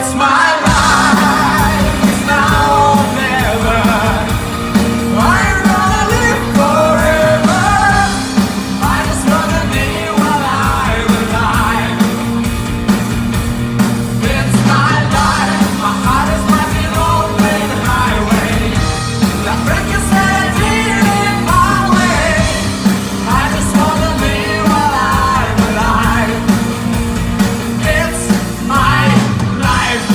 It's my life, it's now or never. I'm gonna live forever. I just wanna be while I'm alive. It's my life, my heart is like an open highway. The break is heading in my way. I just wanna be while I'm alive. It's my life.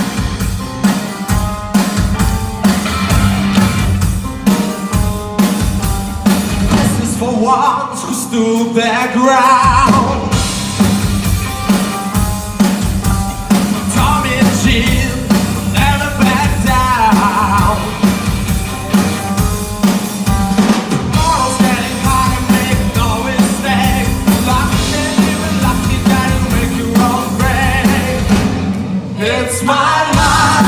This is for ones who stood their ground. Tommy and Jim never back down. Tomorrow's getting high, make no mistake. Lucky and even lucky that you make your own break. It's my life.